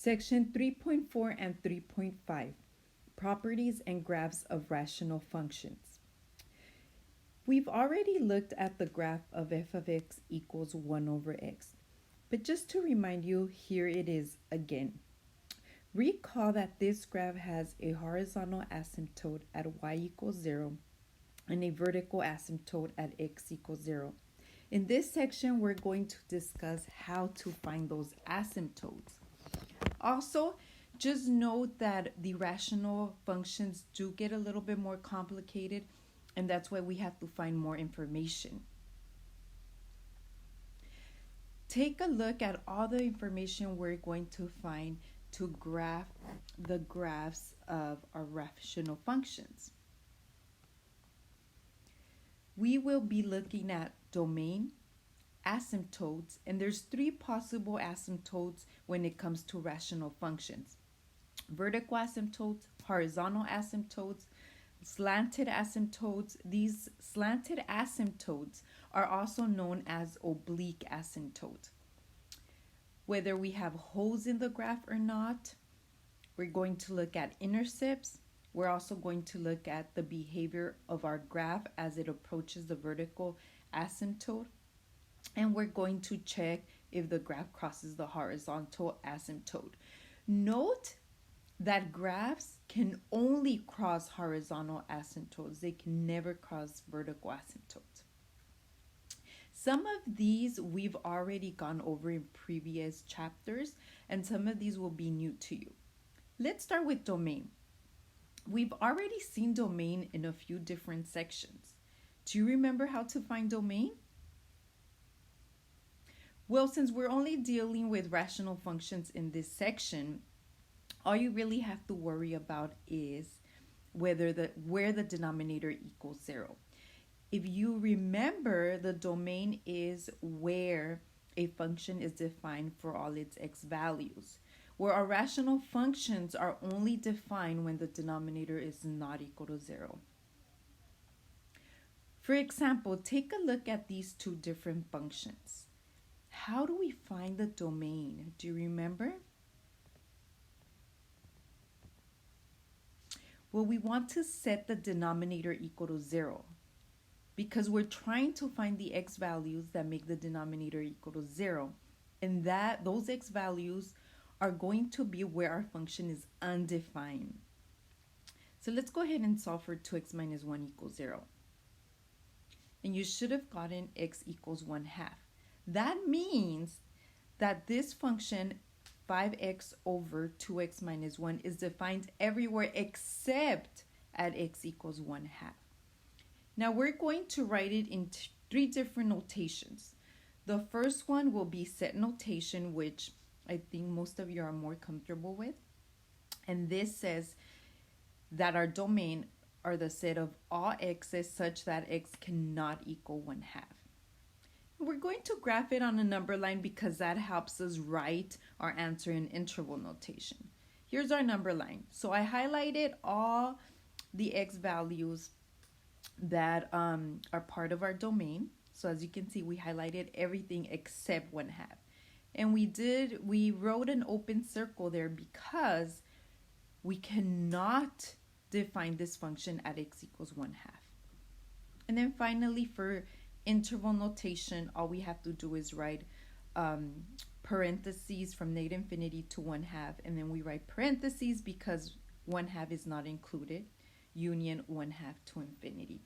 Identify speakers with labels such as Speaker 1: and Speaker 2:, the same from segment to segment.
Speaker 1: Section 3.4 and 3.5, Properties and Graphs of Rational Functions. We've already looked at the graph of f of x equals 1 over x. But just to remind you, here it is again. Recall that this graph has a horizontal asymptote at y equals 0 and a vertical asymptote at x equals 0. In this section, we're going to discuss how to find those asymptotes. Also, just note that the rational functions do get a little bit more complicated, and that's why we have to find more information. Take a look at all the information we're going to find to graph the graphs of our rational functions. We will be looking at domain, asymptotes, and there's 3 possible asymptotes when it comes to rational functions. Vertical asymptotes, horizontal asymptotes, slanted asymptotes. These slanted asymptotes are also known as oblique asymptotes. Whether we have holes in the graph or not, we're going to look at intercepts. We're also going to look at the behavior of our graph as it approaches the vertical asymptote. And we're going to check if the graph crosses the horizontal asymptote. Note that graphs can only cross horizontal asymptotes. They can never cross vertical asymptotes. Some of these we've already gone over in previous chapters, and some of these will be new to you. Let's start with domain. We've already seen domain in a few different sections. Do you remember how to find domain? Well, since we're only dealing with rational functions in this section, all you really have to worry about is where the denominator equals 0. If you remember, the domain is where a function is defined for all its x values, where our rational functions are only defined when the denominator is not equal to 0. For example, take a look at these 2 different functions. How do we find the domain? Do you remember? Well, we want to set the denominator equal to 0 because we're trying to find the x values that make the denominator equal to 0. And those x values are going to be where our function is undefined. So let's go ahead and solve for 2x minus 1 equals 0. And you should have gotten x equals 1/2. That means that this function 5x over 2x minus 1 is defined everywhere except at x equals 1/2. Now we're going to write it in 3 different notations. The first one will be set notation, which I think most of you are more comfortable with. And this says that our domain are the set of all x's such that x cannot equal 1/2. We're going to graph it on a number line because that helps us write our answer in interval notation. Here's our number line. So I highlighted all the x values that are part of our domain. So as you can see, we highlighted everything except 1/2. And we wrote an open circle there because we cannot define this function at x equals 1/2. And then finally, for interval notation, all we have to do is write parentheses from -infinity to 1/2, and then we write parentheses because 1/2 is not included, union 1/2 to infinity.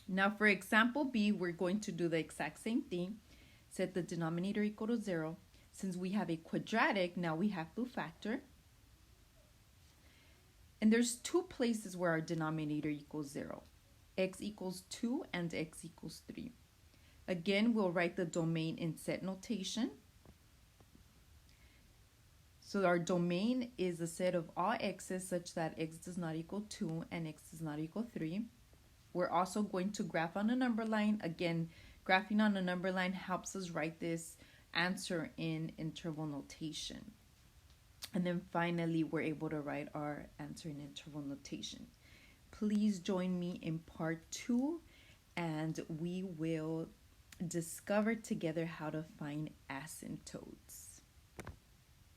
Speaker 1: Now for example B, we're going to do the exact same thing. Set the denominator equal to 0. Since we have a quadratic, now we have to factor. And there's 2 places where our denominator equals 0. X equals 2 and x equals 3. Again, we'll write the domain in set notation. So our domain is a set of all x's such that x does not equal 2 and x does not equal 3. We're also going to graph on a number line. Again, graphing on a number line helps us write this answer in interval notation. And then finally, we're able to write our answer in interval notation. Please join me in part 2, and we will discover together how to find asymptotes.